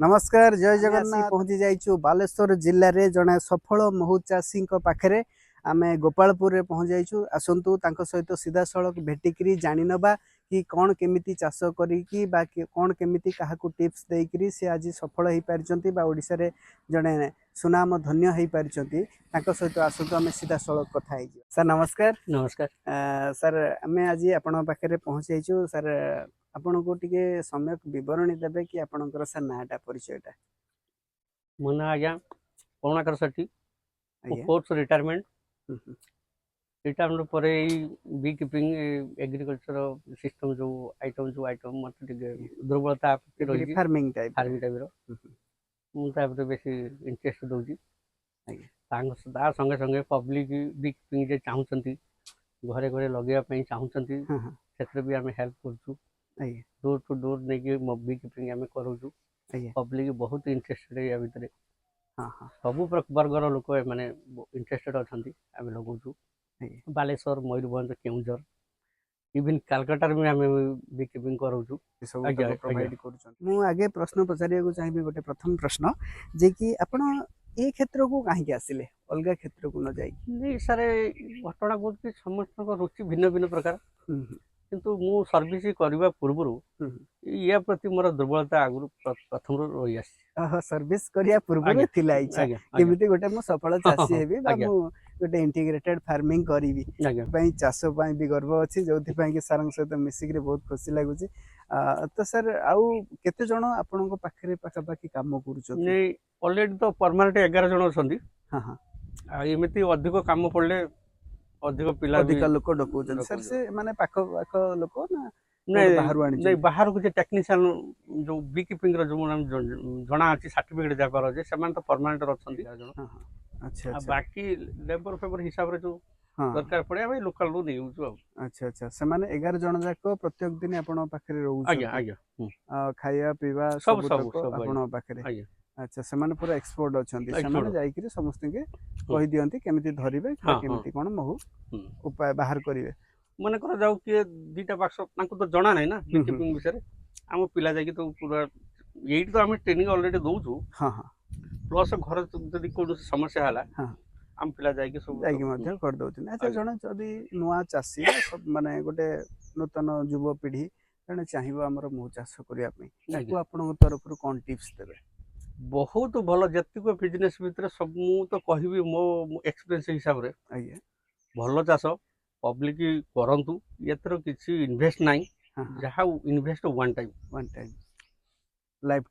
नमस्कार जय जगन्नाथ पहुंची जाइछु बालेश्वर जिल्ला रे जने सफल महू चाषी पाखरे आमे गोपालपुर रे पहुंच जाइछु आसंतु तांको सहित सीधा सड़क भेटिकरी जानि नबा कि कौन केमिति चाष करिकी बा कौन केमिति काहाकू टिप्स देइकरी से आज सफल हेई पारिचंती बा ओडिसा रे जने सुनाम धन्य हेई पारिचंती तांको सहित आसंतु आमे सीधा सड़क कथा हेई सर नमस्कार। नमस्कार सर आमे आज आपण पाखरे पहुंच जाइछु सर आपण को टिके सम्यक विवरणी देबे कि आपणकर सर नाटा परिचयटा मो ना आज्ञा करुणाकर सेठी कोर्स रिटायरमेंट रिटायरमेंट पर बी कीपिंग एग्रीकल्चर सिस्टम जो आइटम मत दुर्बलता रही फार्मिंग टाइप मुझे बेसी इंटरेस्ट दूसरी संगे संगे पब्लिक बी कीपिंग जे चाहूँगी घरे घरे लगे चाहूँगी से भी आम हेल्प करूँ डोर टू डोर नहीं बी कीपिंग आम करूँ पब्लिक बहुत इंटरेस्टेड या भितर सब वर्गर लोक मैंने इंटरेस्टेड अच्छा आम लगुचु बालेश्वर मयूरभंज केउझर इवन कालकाटा में आम बी कीपिंग करूँ मु आगे प्रश्न पचारिया चाहिए गोटे प्रथम प्रश्न जे कि आपण ए क्षेत्र को कहीं आसिले अलग क्षेत्र को न जाई नहीं सारे घटना बहुत कि समस्त रुचि भिन्न भिन्न प्रकार किंतु मु सर्विस करने पूर्व या प्रति मोर दुर्बलता आगु प्रथम रही आसी सर्विस करिया पूर्व थिला इच्छा केमिति गोटे मु सफल चासी हेबी बा मु गोटे इंटीग्रेटेड फार्मिंग करिवि पई चाष पई भी गर्व अछि जोथि पई कि सरंग सहित मिसिक रे बहुत खुशी लागुची तो सर आउ केते जण आपन को पाखरे पाखा पाखी काम करूछ नहीं ऑलरेडी तो परमानेंट 11 जण अछंदी हां हां आ एमिति अधिक काम पड़ले अधिक पिला अधिक लोक डकउछन सर से माने पाख पाख लोक ना नहीं बाहर को टेक्नीशियन जो बी कीपिंग जो जना अच्छी सर्टिफिकेट जगार अच्छे से तो परमानेंट अच्छा अच्छा बाकी लेबर फेबर हिसाब से जो दरकार पड़े आम लोकाल रू नहीं अच्छा अच्छा से माने 11 जण जाक प्रत्येक दिन आपण पाखरे रहू आज्ञा आज्ञा खाया पीवा सब आपण पाखरे अच्छा से माने पूरा एक्सपर्ट अछंती से माने जाई कि समस्त के कहि दियंती केमिति धरिबे केमिति कोन महू उपाय बाहर करिवे मन कर जाऊ कि दीटा बाक्स तो जना ना बी कीपिंग विषय आम पिला जाकि तो पूरा ये तो आम ट्रेनिंग ऑलरेडी दउछु हां हां प्लस घर जदि कोन समस्या हला आम पिला जाकि सब जाकि मध्य कर दउछन अच्छा जण जदि नुवा चासी सब माने गोटे नूतन युवा पीढ़ी जने चाहिबो हमर महू चाष करिया पई ताकू आपन तरफ रु कोन टिप्स देबे बहुत भल जतिक बिजनेस भितर सब मु तो कहबी मो एक्सपीरियंस हिसाब रे आज्ञा भल चाष पब्लिक करंतु एतर किसी इन्वेस्ट नाही जहा invest one time life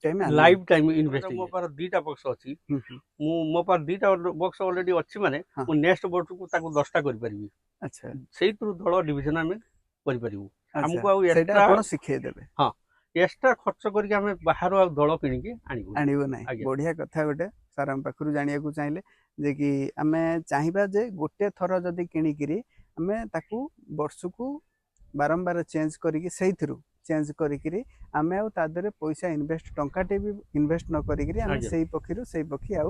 time invest मो पर दीटा बॉक्स अछि मो पर दीटा बॉक्स ऑलरेडी अछि माने मो नेक्स्ट वर्ष को ताको 10टा कर परिबी अच्छा सेही थ्रू दଳ डिवीजन में कर परिबू हमको आ सेटा आपण सिखे देबे हां एक्स्ट्रा खर्च करके हमें बाहर आ दଳ किनि के आनिबो नाही बढ़िया कथा गोटे सर हम पाखरु जानिया को चाहिले जे कि हमें चाहिबा जे गोटे थरो जदी किनि किरी हमें ताकू वर्ष को बारंबार चेंज करिकि सेही थ्रू चेंज करिकि आमे आ तादरे पैसा इन्वेस्ट टंकाटे भी इन्वेस्ट न करिकि आमे सेही पखिरु सेही पखी आ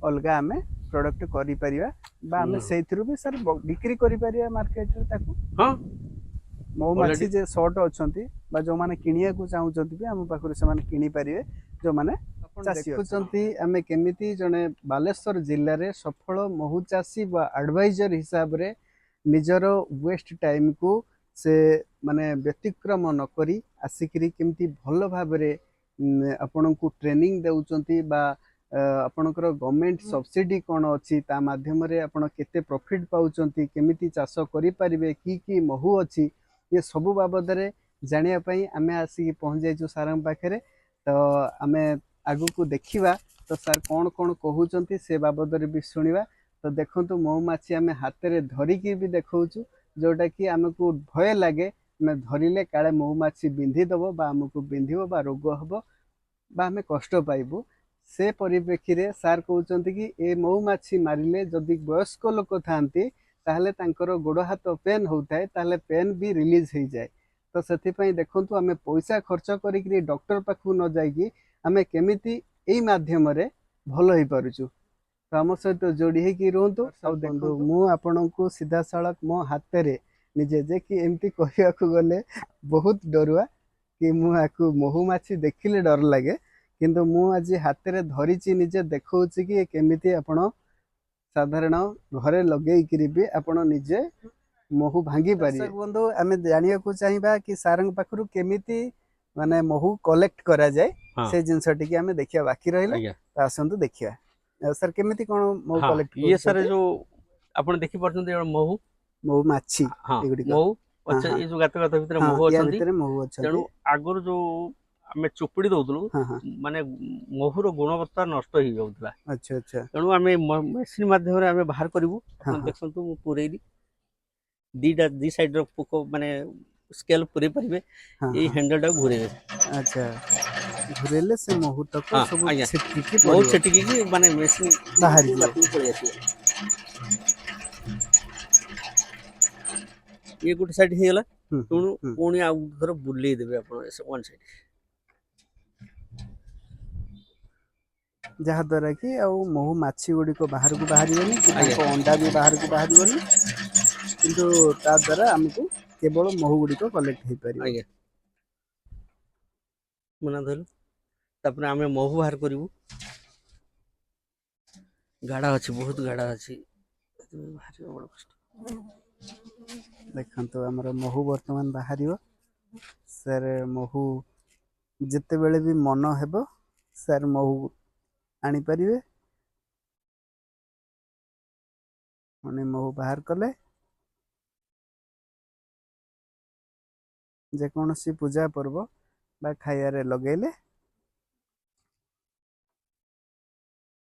अलगा आमे प्रोडक्ट करि परिबा बा आमे सेही थ्रू भी सर बिक्री करि परिबा मार्केट रे ताकू हां मो माछी जे शॉर्ट अछंती बा जो माने किनिया को चाहउचंती भी हम पाखरु से माने किनि परिबे जो माने चासी देखुचंती आमे केमिति जने बालेश्वर जिल्ला रे सफल महू चासी बा एडवाइजर हिसाब रे निजर वेस्ट टाइम को से माने व्यतिक्रम न करी आसिकरी केमती भल भाबरे आपण को ट्रेनिंग देउचंती बा आपणकर गवर्नमेंट सब्सिडी कोन अछि ता माध्यम रे आपण केते प्रॉफिट पाउचंती केमिति चाष करि परिबे की महू अछि ये सब बाबद रे जानिया पई आमे आसी पहुंच जाइछु सारंग पाखरे तो आमे आगु को देखिबा तो सर कोन कोन कहउचंती से बाबद रे भी सुनिबा तो देखंतु महू माछी आमे हाथ रे धरि की भी देखौछु जोटा कि आमको भय लगे मैं धरिले काले महू माछी बिंधी दबो बा हमको बिंधिबो बा रोग हबो बा हमें कष्ट पाइबो से परिप्रेक्षी रे सार कहउचंती कि ए महू माछी मारिले जदि वयस्क लोक थांती ताहले तांकर गोड़ हाथ पेन होताय ताहले पेन भी रिलीज हो जाए तो सेति पई देखंतु हमें पैसा खर्च करिकरी डॉक्टर पाखु न जाईकी हमें केमिति एई माध्यम रे भलो होई पारुछु तो आम सहित जोड़ी होगी रुहतु बंधु मु आपण को सीधा सड़क मो हाथ रे निजे जे कि एमती कहया को गले बहुत डरुआ कि मु आकु महू माछी देखिले डर लागे किंतु मु आज हाथ रे धरिची निजे देखौची कि केमिति आपण साधारण घरे लगेई भी आपण निजे महू भांगी पारे। बंधु आम जानिया को चाहिबा कि सारंग पाखरु केमिति माने महू कलेक्ट करा जाए से जिंस टिके आम देखिया बाकी रहिला तो आसंतु देखिया सर केमिति कोन महू कलेक्ट ये सर जो आपण देखि परछन महू महू माछी एगुडी महू अच्छा ये जो गात गात भीतर महू अछंती तेणु आगर जो आम चुपुड़ी दउतलु माने महूर गुणवत्ता नष्ट हो जाउतला। अच्छा अच्छा तेणु आम मेसिन माध्यम रे आम बाहर करिवु देखंतु मु पुरेली दीटा दी साइड रो पोको माने स्केल पुरे परिबे ए हैंडल टा घुरेबे। अच्छा घुरेले से महू तक सब छिटकी की महू छिटकी की माने मेसिन बाहर पळे आसी ये गुड साइड हे गेला तेणु कोनी आ धर बुले देबे आपण वन साइड जहा द्वारा कि महू माछी गुड़ी को बाहर को बाहर अंडा भी बाहर को बाहर किंतु ता द्वारा हमको केवल महू गुड़ी को कलेक्ट हो पारे। मना धरु तापर आमे महू बाहर करिवु गाड़ा अछि बहुत गाड़ा अछि बाहर बड़ कष्ट। देखंतु हमर महू वर्तमान बाहरियो सर महू जते बेले भी मन हेबो सर महू आनी परिवे मने महू बाहर कले जे कोनोसी पूजा पर्व बा खाया रे लगेले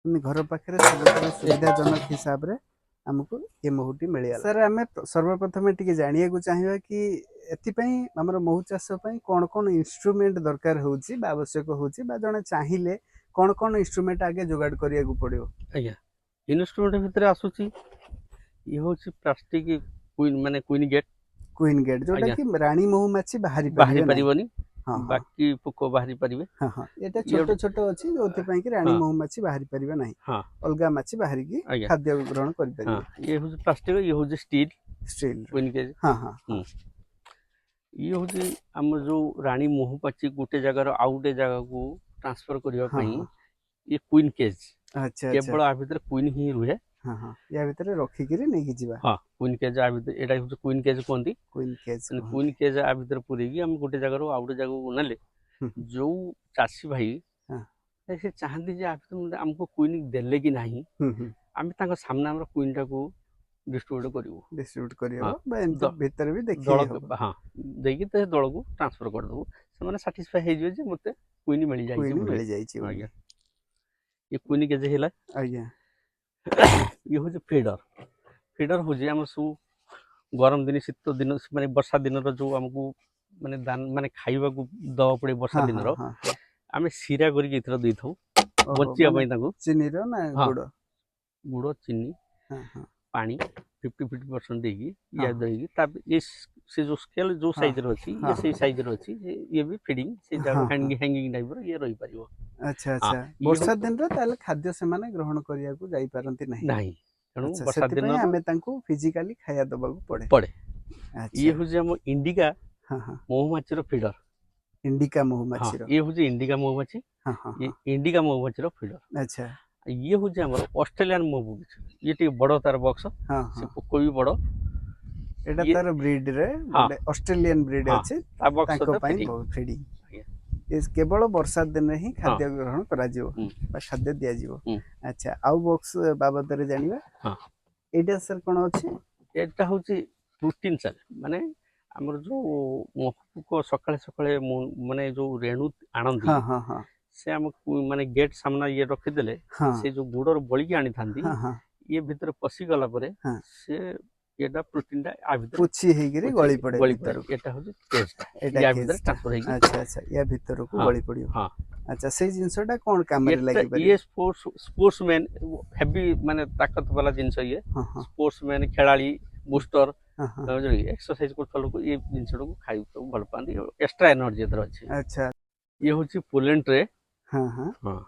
घर पाखे सुविधाजनक हिसाब रे हमको ये महूटी मिल सर आम सर्वप्रथम टी जानिया को चाहिए कि एथिपाई हमर महू चाष कौन कौन इंस्ट्रूमेंट दरकार होउची बा आवश्यक होउची बा जने चाहिए कौन कौन इंस्ट्रूमेंट आगे जोगाड़ करिया को पड़ियो। आज्ञा इंस्ट्रूमेंट भितर आसुची ये होची प्लास्टिक क्वीन माने क्वीन गेट जोटा कि रानी महू माछी बाहरी परिबनी बाकी पोको बाहरी परिबे। हां हां एटा छोटो छोटो अछि जोथि पई कि रानी महू माछी बाहरी परिबे नाही अलगा माछी बाहरी की खाद्य ग्रहण करि परिबे। ये होची प्लास्टिक ये होची स्टील क्वीन गेट। हां हां ये होची हम जो रानी महू माछी गुटे जगह रो आउटे जगह को ट्रांसफर करिया पई ये क्वीन केज। अच्छा केवल आ भीतर क्वीन ही रुहे। हां हां या भीतर रखी करी नै कि जीवा। हां क्वीन केज आ भीतर एटा होची क्वीन केज कोंती क्वीन केज आ भीतर पुरी की हम गुटे जगह रो आउटे जगह को नले जो चासी भाई से चाहती जे हमको क्वीन देले कि नाही हम ताको सामने हमर क्वीन टा को डिस्ट्रीब्यूट करियो बा एंत भीतर भी देखि हो। हां देकी ते दळ को ट्रांसफर कर दबो से माने सैटिस्फाई हे जे जे मते क्वीन मिल जाई छी। आज्ञा ये क्वीन के जे हेला आज्ञा ये हो जे फीडर हो जे हम सु गरम दिन शीत दिन माने वर्षा दिन रो जो हमको माने दान माने खाइबा को दवा पड़े वर्षा दिन रो आमे सिरा करी के इथरा देथौ बचिया पई ताको चीनी रो ना गुड़ चीनी पानी 50% देगी या देगी तब इस से जो स्केल जो साइज रो अछि ये सही साइज रो अछि ये भी फीडिंग से जगह हैंगिंग टाइप रो ये रही परिबो। अच्छा अच्छा वर्षा दिन रो ताले खाद्य से माने ग्रहण करिया को जाई पारंती नाही तेणु वर्षा दिन आमे तांको फिजिकली खाया दबा को पड़े। अच्छा ये हो जे हम इंडिका महू माछी रो फीडर इंडिका महू माछी रो ये हो जे इंडिका महू माछी ये इंडिका महू माछी रो फीडर। अच्छा ये हो जे हमर ऑस्ट्रेलियन महू ये टी बड़ तार बॉक्स से पोको भी बड़ एटा तार ब्रीड रे ऑस्ट्रेलियन ब्रीड अछि ताको पई फीडिंग इस केवल वर्षा दिन ही खाद्य ग्रहण करा जिवो बा खाद्य दिया जिवो। अच्छा आउ बॉक्स बाबद रे जानिबा एटा सर कोन अछि एटा होची प्रोटीन सर माने हमर जो महू को सकाळे सकाळे माने जो रेणु आनंदी हां हां हां से हम माने गेट सामना ये रखि देले से जो गुडर बळी के आनी थांदी ये भीतर पसी गला परे से एटा प्रोटीन टा आ भीतर पुछि हे गिरी गळी पड़े एटा हो केजटा या भीतर ट्रांसफर हे। अच्छा अच्छा या भीतर को गळी पड़ियो। हां अच्छा से जिंसटा कोन काम रे लागि परे ये स्पोर्ट्समैन हेवी माने ताकत वाला जिंस ये स्पोर्ट्समैन खेलाड़ी बूस्टर जो एक्सरसाइज करथल लोग ये जिंसटा को खाइ तो भल पांदी एक्स्ट्रा एनर्जी एतर अछि। अच्छा ये होची पोलेंट रे हां हां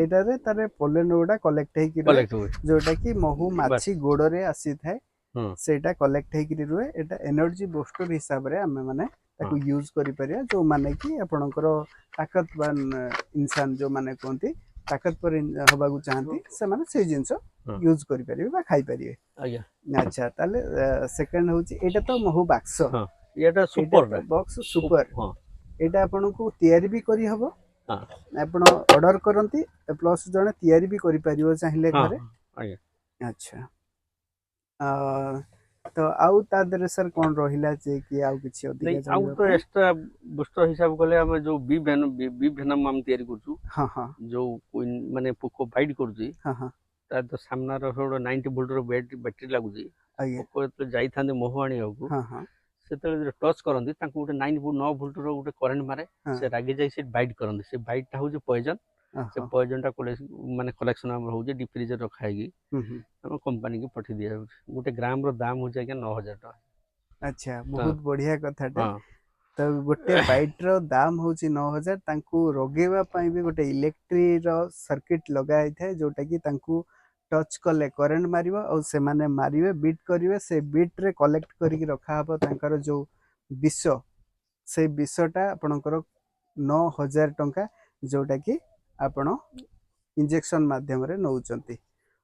एटा रे तारे पोलेंट गोडा कलेक्ट हे कि जोटा कि महू माछी गोड़ रे आसी थाए सेटा कलेक्ट हे कि रुए एटा एनर्जी बूस्टर हिसाब रे हम माने ताको यूज करि परिया जो माने कि आपणकर ताकतवान इंसान जो माने कोंती ताकतवर हबा को चाहती से माने से जिंस यूज करि परिबे बा खाइ परिबे आज्ञा अच्छा ताले सेकंड होची एटा तो महु बाक्स हां एटा सुपर बॉक्स सुपर हां एटा आपन को तयारी भी करि हबो हां आपण ऑर्डर करंती प्लस जने तयारी भी करि परिबो चाहिले घरे आज्ञा अच्छा तो आउ ता दरे सर कोन रहिला जे कि आउ किछि अधिक नहीं आउ तो एक्स्ट्रा बुस्टर हिसाब कोले हम जो बी वेनम हम तयारी करछु हां हां जो माने पोको बाइट करछि हां हां ता तो सामना रो 90 वोल्ट रो बैटरी लागु छी आगे पोको तो जाई थांदे मोह आनी होगु हां हां सेतले टच करंदी तांको गोटे 9 वोल्ट रो गोटे करंट मारे से रागी जाई से बाइट करंदी से बाइट ता हो जे पॉइजन से पॉइजन टा माने कलेक्शन हम हो जे डीप फ्रीजर रखा हैगी हम कंपनी के पठी दिया गोटे ग्राम रो दाम हो जाय के 9000 टका अच्छा बहुत बढ़िया कथाटा तो गोटे बाइट रो दाम होची 9000 तांकू रोगेवा पई भी गोटे इलेक्ट्री रो सर्किट लगाई थाए जोटा कि तांकू टच कले करंट मारिबो और से माने मारिबे बीट करिवे से बीट रे कलेक्ट करिक रखा हबो तांकर जो विष से विषटा आपनकर 9000 टंका जोटा कि आपण इंजेक्शन माध्यम रे नउचंती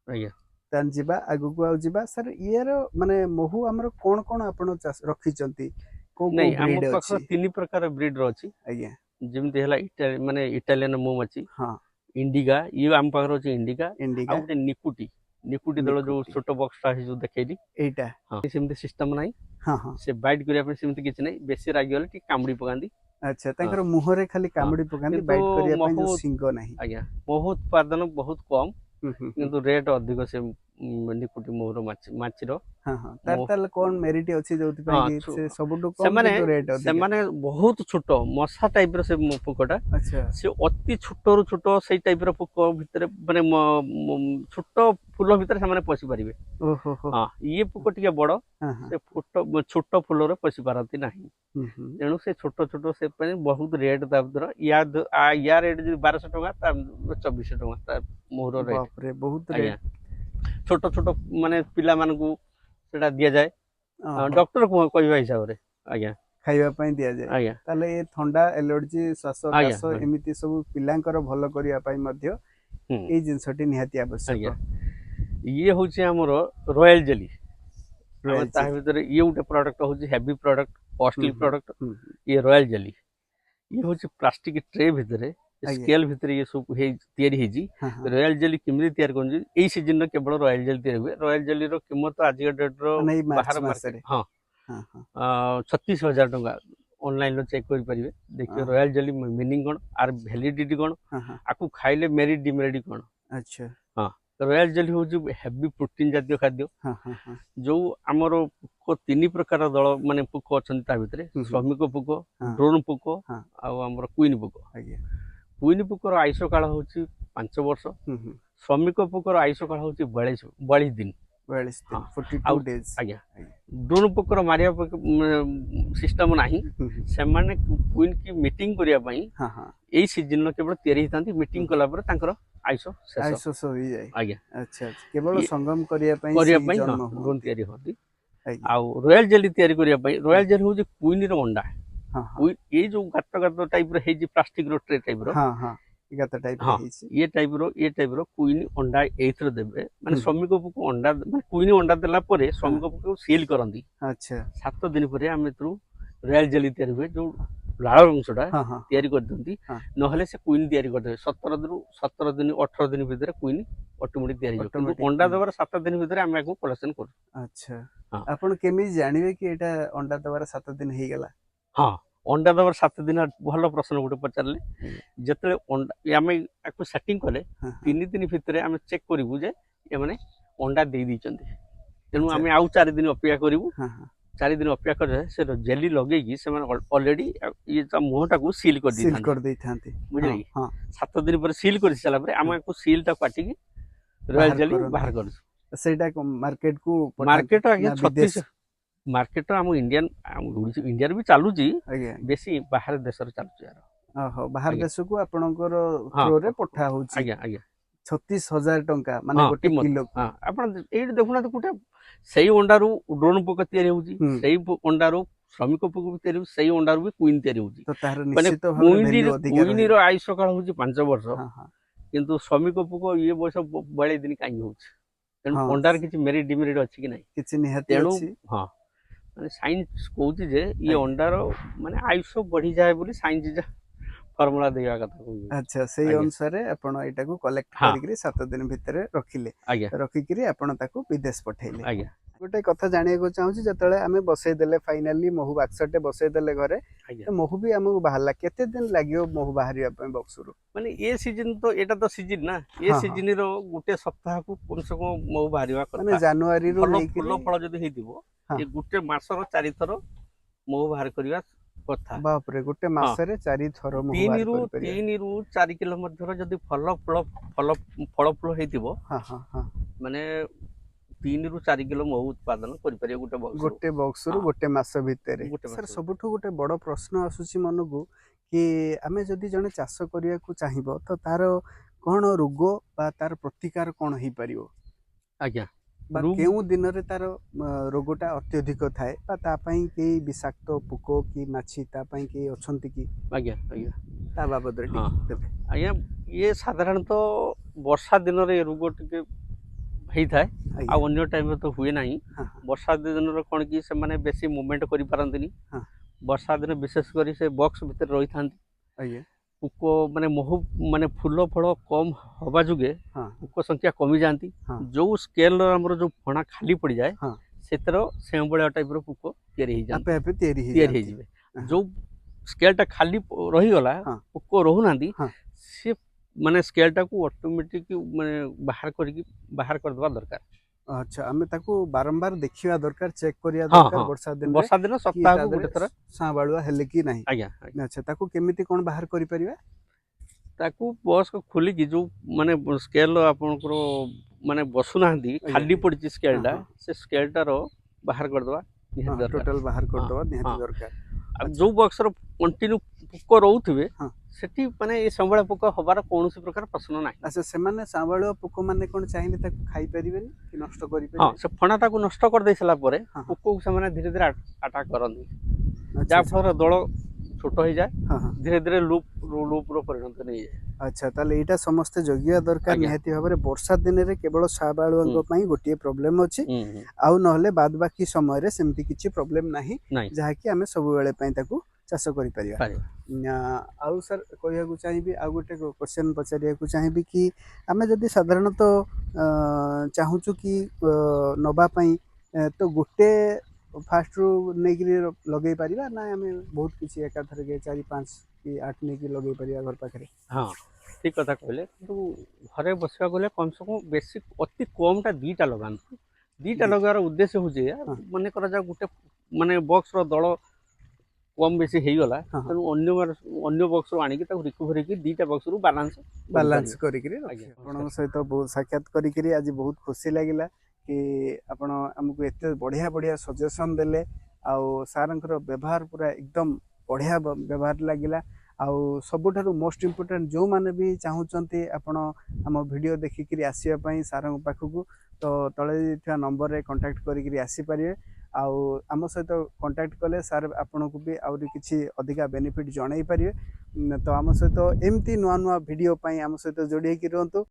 आज्ञा तान जिबा आगु को आउ जिबा सर यार माने महु हमर कोन कोन आपण रखिचंती को नहीं हम ब्रीड पाखर अछि तीन प्रकार ब्रीड रो अछि आज्ञा जेमति हला माने इटालियन मोम अछि हां इंडिगा ये हम पाखर अछि इंडिगा इंडिगा आ गोटे निकुटी दल जो छोटो बॉक्स ता जो देखैली एटा हां सेमति सिस्टम नाही हां हां से बाइट करिया पे सेमति किछ नाही बेसी रागी होले टी कामड़ी पकांदी अच्छा ताकर मुहरे खाली कामड़ी पकांदी बाइट करिया पे जो सिंग नाही आज्ञा बहुत उत्पादन बहुत कम किंतु रेट अधिक से निकुटी मोहर माछिरो हां हां तार कोन मेरिट अछि जोति पे कि से सबटु कम किंतु रेट अधिक से माने बहुत छोटो मसा टाइप रो से पोकोटा अच्छा से अति छोटो रु छोटो सेई टाइप रो पोको भितरे माने छोटो फूल भितरे से माने पसी परिबे ओहो हो हां ये पोको टिके बड़ो हां से फोटो छोटो फूल रो पसी पारती नाही तेणु से छोटो छोटो से पे बहुत रेट दाबदर या रेट 1200 टका ता 2400 टका ता मोहर रेट बाप रे बहुत रेट छोटो छोटो माने पिला मानकू सेटा दिया जाय डॉक्टर को कहवा हिसाब रे आज्ञा खाइबा पई दिया जाय आज्ञा ताले ए ठंडा एलर्जी श्वास काश एमिति सब पिलांकर भलो करिया पई मध्य ए जिंसटी निहाती आवश्यक ये होची हमर रॉयल जेली ता भीतर ये उटे प्रोडक्ट होची हेवी प्रोडक्ट कॉस्टली प्रोडक्ट ये रॉयल जेली ये होची प्लास्टिक ट्रे भीतर स्केल भीतर ये सब हे तयारी हे जी रॉयल जेली किमि तयार कोन ए सीजन रो केवल रॉयल जेली तयार हुए रॉयल जेली रो कीमत आज के डेट रो बाहर मार्केट हां 36000 टका ऑनलाइन लो चेक कर परिबे देखियो रॉयल जेली मीनिंग कोन आर वैलिडिटी कोन आकु खाइले मेरिट डिमेरिट कोन अच्छा हां रॉयल जेली हो जो हेवी प्रोटीन जातीय खाद्य जो आमर पोक तीन प्रकार दल माने पोक अछन ता भितरे श्रमिक पोक ड्रोन पोक आ हमर क्वीन पोक क्वीन पोकर आयुष काल होची 5 वर्ष श्रमिक पोकर आयुष काल होची 42 दिन 42 डेज आज्ञा ड्रोन पोकर मारिया सिस्टम नाही से माने क्वीन की मीटिंग करिया पई एई सीजन केवल तयारी हितांती मीटिंग कला पर तांकर आयुष शेष होई जाय आज्ञा अच्छा केवल संगम करिया पई ड्रोन तयारी होती आ रॉयल जेली तयारी करिया पई रॉयल जेली होची क्वीन रो अंडा ये जो गात गात टाइप रो हे जी प्लास्टिक रो ट्रे टाइप रो हां हां गात टाइप रो ये टाइप रो क्वीन अंडा एथरो देबे माने श्रमिक को अंडा माने क्वीन अंडा देला परे श्रमिक को सील करंदी अच्छा 7 दिन परे हम एथरो रॉयल जेली तयारी हुए जो लाल अंशटा तयारी कर दंती नहले से क्वीन तयारी कर दे 17 दिन 18 दिन भीतर क्वीन ऑटोमेटिक तयारी हो किंतु अंडा देबार 7 दिन भीतर हम को कलेक्शन कर अच्छा आपण केमि जानिबे कि एटा अंडा देबार 7 दिन हे गेला हां अंडा दबर 7 दिन भल प्रश्न गोटे पचारे जिते आम आपको सेटिंग कले 3 दिन भितर आम चेक करूँ जे ये मैंने अंडा दे तेणु आम आउ 4 दिन अपेक्षा करूँ 4 दिन अपेक्षा कर से जेली लगे ऑलरेडी ये मुहटा को सील कर दे बुझे 7 दिन पर सील कर सारापर आम को सीलटा काटिकी रॉयल जेली बाहर कर मार्केट को मार्केट आगे 36 मार्केट हम इंडियन इंडिया भी चालू जी बेसी बाहर देश रे चालू यार ओहो बाहर देश को आपनकर थ्रो रे पठा होची आज्ञा आज्ञा 36000 टंका माने गोटे किलो हां आपण एई देखुना तो कुटे सेही अंडा रो ड्रोन पोक तयारी होची सेही अंडा रो ଶ୍ରମିକ ପୋକ ବି ତିଆରି ହେଉଛି, ସେଇ ଅଣ୍ଡାରୁ ବି କୁଇନ୍ ତିଆରି ହେଉଛି। ତ ତାହାର ମାନେ ନିଶ୍ଚିତ ଭାବରେ ଭ୍ୟାଲ୍ୟୁ ଅଧିକା କୁଇନିର ରହିବ। ଆୟୁଷ କାଳ ହେଉଛି 5 ବର୍ଷ, ହଁ ହଁ କିନ୍ତୁ ଶ୍ରମିକ ପୋକ ଇଏ ବୟସ 42 ଦିନ କାହିଁକି ହେଉଛି? ତେଣୁ ହଁ ଅଣ୍ଡାର କିଛି ମେରିଟ୍ ଡିମେରିଟ୍ ଅଛି କି ନାହିଁ? କିଛି ନିହାତି ତେଣୁ ଅଛି। ହଁ, ମାନେ ସାଇନ୍ସ କହୁଛି ଯେ ଇଏ ଆଜ୍ଞା। ଅଣ୍ଡାର ମାନେ ଆୟୁଷ ବଢିଯାଏ ବୋଲି ସାଇନ୍ସ ଫର୍ମୁଲା ଦେବା କଥା କହୁଛି। ଆଚ୍ଛା, ସେଇ ଆଜ୍ଞା ଅନୁସାରେ ଆପଣ ଏଇଟାକୁ କଲେକ୍ଟ ହଁ କରିକିରି 7 ଦିନ ଭିତରେ ରଖିଲେ, ଆଜ୍ଞା ରଖିକିରି ଆପଣ ତାକୁ ବିଦେଶ ପଠେଇଲେ। ଆଜ୍ଞା ଗୋଟେ କଥା ଜାଣିବାକୁ ଚାହୁଁଛି, ଯେତେବେଳେ ଆମେ ବସେଇଦେଲେ ଫାଇନାଲି ମହୁ ବାକ୍ସଟେ ବସେଇଦେଲେ ଘରେ, ଆଜ୍ଞା। ତ ମହୁ ବି ଆମକୁ ବାହାରିଲା, କେତେ ଦିନ ଲାଗିବ ମହୁ ବାହାରିବା ପାଇଁ ବକ୍ସରୁ? ମାନେ ଏ ସିଜନ ତ ଏଇଟା ତ ସିଜନ ନା, ଏ ହଁ ହଁ, ସିଜନର ଗୋଟେ ସପ୍ତାହକୁ କମ ସେ କମ ମହୁ ବାହାରିବା ମାନେ କଥା। ଜାନୁଆରୀରୁ ଭଲ ନେଇକିରି ଫୁଲ ଫଳ ଯଦି ହେଇଥିବ ହଁ ଏ ଗୋଟେ ମାସର 4 ଥର ମହୁ ବାହାର କରିବା କଥା। ବାପରେ, ଗୋଟେ ହଁ, ମାସରେ 4 ଥର ମହୁ ବାହାର କରିପାରିବା? 3ରୁ 4 କିଲୋ ମଧ୍ୟରେ ଯଦି ଫଳ ଫୁଲ ହେଇଥିବ, ହଁ ହଁ ହଁ, ମାନେ 3ରୁ 4 କିଲୋ ମହୁ ଉତ୍ପାଦନ କରିପାରିବ ଗୋଟେ ବକ୍ସରୁ। ଗୋଟେ ବକ୍ସରୁ ହଁ, ଗୋଟେ ମାସ ଭିତରେ। ଗୋଟେ ମାସ ସାର୍, ଭିତରେ। ସବୁଠୁ ଗୋଟେ ବଡ଼ ପ୍ରଶ୍ନ ଆସୁଛି ମନକୁ, କି ଆମେ ଯଦି ଜଣେ ଚାଷ କରିବାକୁ ଚାହିଁବ, ତ ତାର କ'ଣ ରୋଗ ବା ତାର ପ୍ରତିକାର କ'ଣ ହେଇପାରିବ, ଆଜ୍ଞା ବା ରୁମ୍ କେଉଁ ଦିନରେ ତାର ରୋଗଟା ଅତ୍ୟଧିକ ଥାଏ, ବା ତା ପାଇଁ କେହି ବିଷାକ୍ତ ପୋକ କି ମାଛି ତା ପାଇଁ କେହି ଅଛନ୍ତି କି? ଆଜ୍ଞା ଆଜ୍ଞା ତା ବାବଦରେ ହଁ ଟିକେ ଦେବେ। ଆଜ୍ଞା, ଇଏ ସାଧାରଣତଃ ବର୍ଷା ଦିନରେ ଏ ରୋଗ ଟିକେ ହେଇଥାଏ, ଆଜ୍ଞା। ଆଉ ଅନ୍ୟ ଟାଇମରେ ତ ହୁଏ ନାହିଁ। ହଁ ବର୍ଷା ଦିନରେ କ'ଣ କି ସେମାନେ ବେଶୀ ମୁଭମେଣ୍ଟ କରିପାରନ୍ତିନି। ହଁ, ବର୍ଷା ଦିନେ ବିଶେଷ କରି ସେ ବକ୍ସ ଭିତରେ ରହିଥାନ୍ତି। ଆଜ୍ଞା। ପୋକ ମାନେ ମହୁ ମାନେ ଫୁଲ ଫଳ କମ୍ ହେବା ଯୋଗେ ହଁ ପୋକ ସଂଖ୍ୟା କମିଯାଆନ୍ତି। ହଁ ଯେଉଁ ସ୍କେଲର ଆମର ଯେଉଁ ଫଣା ଖାଲି ପଡ଼ିଯାଏ, ହଁ, ସେଥିର ସେଭଳିଆ ଟାଇପ୍ର ପୋକ ତିଆରି ହେଇଯାଆନ୍ତି, ଆପେ ଆପେ ତିଆରି ତିଆରି ହେଇଯାଆନ୍ତି। ହେଇଯିବେ। ହଁ ଯେଉଁ ସ୍କେଲଟା ଖାଲି ରହିଗଲା, ହଁ ପୋକ ରହୁନାହାନ୍ତି, ହଁ, ସେ ମାନେ ସ୍କେଲଟାକୁ ଅଟୋମେଟିକ୍ ମାନେ ବାହାର କରିଦେବା ଦରକାର। ଆଚ୍ଛା, ଆମେ ତାକୁ ବାରମ୍ବାର ଦେଖିବା ଦରକାର, ଚେକ୍ କରିବା ହଁ ଦରକାର ହଁ, ବର୍ଷା ଦିନରେ, ବର୍ଷା ଦିନ କି ତା ସପ୍ତାହକୁ ଦେହରେ ଗୋଟେ ଥର। ସାଁବାଳୁଆ ହେଲେ କି ନାହିଁ। ଆଜ୍ଞା ଆଜ୍ଞା, ଆଚ୍ଛା, ତାକୁ କେମିତି କ'ଣ ବାହାର କରିପାରିବା? ତାକୁ ବକ୍ସ ଖୋଲିକି ଯେଉଁ ମାନେ ସ୍କେଲ ଆପଣଙ୍କର ମାନେ ବସୁନାହାନ୍ତି, ଆଜ୍ଞା ଖାଲି ପଡ଼ିଛି ହଁ ସ୍କେଲଟା, ହଁ ସେ ସ୍କେଲଟାର ବାହାର କରିଦେବା ହଁ, ନିହାତି ଦରକାର। ଟୋଟାଲ ବାହାର ହଁ କରିଦେବା ନିହାତି ହଁ, ଦରକାର। ଆଉ ଆଚ୍ଛା ଯେଉଁ ବକ୍ସର କଣ୍ଟିନ୍ୟୁ ପୋକ ରହୁଥିବେ, ହଁ, ସେଠି ମାନେ ଏ ସମ୍ବଳିଆ ପୋକ ହବାର କୌଣସି ପ୍ରକାର ପ୍ରଶ୍ନ ନାହିଁ। ଆଚ୍ଛା, ସେମାନେ ସାଁବାଳୁଆ ପୋକମାନେ କ'ଣ ଚାହିଁଲେ ତାକୁ ଖାଇପାରିବେନି କି ନଷ୍ଟ ହଁ, କରିପାରିବେ? ସେ ଫଣାଟାକୁ ନଷ୍ଟ କରିଦେଇ ସାରିଲା ପରେ ହଁ ହଁ, ପୋକକୁ ସେମାନେ ଧୀରେ ଧୀରେ ଆଟାକ୍ କରନ୍ତି, ଆଚ୍ଛା ଆଚ୍ଛା, ଯାହାଫଳରେ ଦଳ ଛୋଟ ହେଇଯାଏ, ହଁ ହଁ, ଧୀରେ ଧୀରେ ଲୁପ୍ର ପରିଣତ ନେଇଯାଏ। ଆଚ୍ଛା, ତାହେଲେ ଏଇଟା ସମସ୍ତେ ଜଗିବା ଦରକାର ଆଜ୍ଞା ନିହାତି ଭାବରେ। ବର୍ଷା ଦିନରେ କେବଳ ହୁଁ ସାଁବାଳୁଆଙ୍କ ପାଇଁ ଗୋଟିଏ ପ୍ରୋବ୍ଲେମ୍ ଅଛି, ହୁଁ ହୁଁ, ଆଉ ନହେଲେ ବାଦ ବାକି ସମୟରେ ସେମିତି କିଛି ପ୍ରୋବ୍ଲେମ୍ ନାହିଁ, ନାଇଁ ଯାହାକି ଆମେ ସବୁବେଳେ ପାଇଁ ତାକୁ ଚାଷ କରିପାରିବା। ପାରିବା। ଆଉ ସାର୍, କହିବାକୁ ଚାହିଁବି, ଆଉ ଗୋଟେ କ୍ୱେଶ୍ଚନ୍ ପଚାରିବାକୁ ଚାହିଁବି, କି ଆମେ ଯଦି ସାଧାରଣତଃ ଚାହୁଁଛୁ କି ନେବା ପାଇଁ, ତ ଗୋଟେ ଫାଷ୍ଟରୁ ନେଇକିରି ଲଗେଇ ପାରିବା, ନା ଆମେ ବହୁତ କିଛି ଏକାଥରକେ 4, 5 କି 8 ନେଇକି ଲଗେଇ ପାରିବା ଘର ପାଖରେ? ହଁ, ଠିକ କଥା କହିଲେ, କିନ୍ତୁ ଘରେ ବସିବାକୁ ଗଲେ କମ ସେ କମ ବେଶୀ ଅତି କମଟା 2ଟା ଲଗାନ୍ତୁ। 2ଟା ଦିଟା ଲଗାଇବାର ଉଦ୍ଦେଶ୍ୟ ହେଉଛି ଏଇଆ, ହଁ ମନେ କରାଯାଉ ଗୋଟେ ମାନେ ବକ୍ସର ଦଳ କମ୍ ବେଶୀ ହେଇଗଲା, ହଁ ହଁ, ତେଣୁ ଅନ୍ୟ ବକ୍ସରୁ ଆଣିକି ତାକୁ ରିକଭର ହେଇକି 2ଟା ବକ୍ସରୁ ବାଲାନ୍ସ କରିପାରିବେ। ବାଲାନ୍ସ କରିକିରି ଆଜ୍ଞା, ରଖିବା। ନମସ୍କାର। ଆପଣଙ୍କ ସହିତ ବହୁତ ସାକ୍ଷାତ କରିକିରି ଆଜି ବହୁତ ଖୁସି ଲାଗିଲା, କି ଆପଣ ଆମକୁ ଏତେ ବଢ଼ିଆ ବଢ଼ିଆ ସଜେସନ୍ ଦେଲେ, ଆଉ ସାର୍ଙ୍କର ବ୍ୟବହାର ପୁରା ଏକଦମ ବଢ଼ିଆ ବ୍ୟବହାର ଲାଗିଲା। ଆଉ ସବୁଠାରୁ ମୋଷ୍ଟ ଇମ୍ପୋର୍ଟାଣ୍ଟ, ଯେଉଁମାନେ ବି ଚାହୁଁଛନ୍ତି ଆପଣ ଆମ ଭିଡ଼ିଓ ଦେଖିକିରି ଆସିବା ପାଇଁ ସାର୍ଙ୍କ ପାଖକୁ, ତ ତଳେ ଥିବା ନମ୍ବରରେ କଣ୍ଟାକ୍ଟ କରିକିରି ଆସିପାରିବେ। ଆଉ ଆମ ସହିତ କଣ୍ଟାକ୍ଟ କଲେ ସାର୍ ଆପଣଙ୍କୁ ବି ଆହୁରି କିଛି ଅଧିକା ବେନିଫିଟ୍ ଜଣାଇ ପାରିବେ। ତ ଆମ ସହିତ ଏମିତି ନୂଆ ନୂଆ ଭିଡ଼ିଓ ପାଇଁ ଆମ ସହିତ ଯୋଡ଼ି ହେଇକି ରୁହନ୍ତୁ।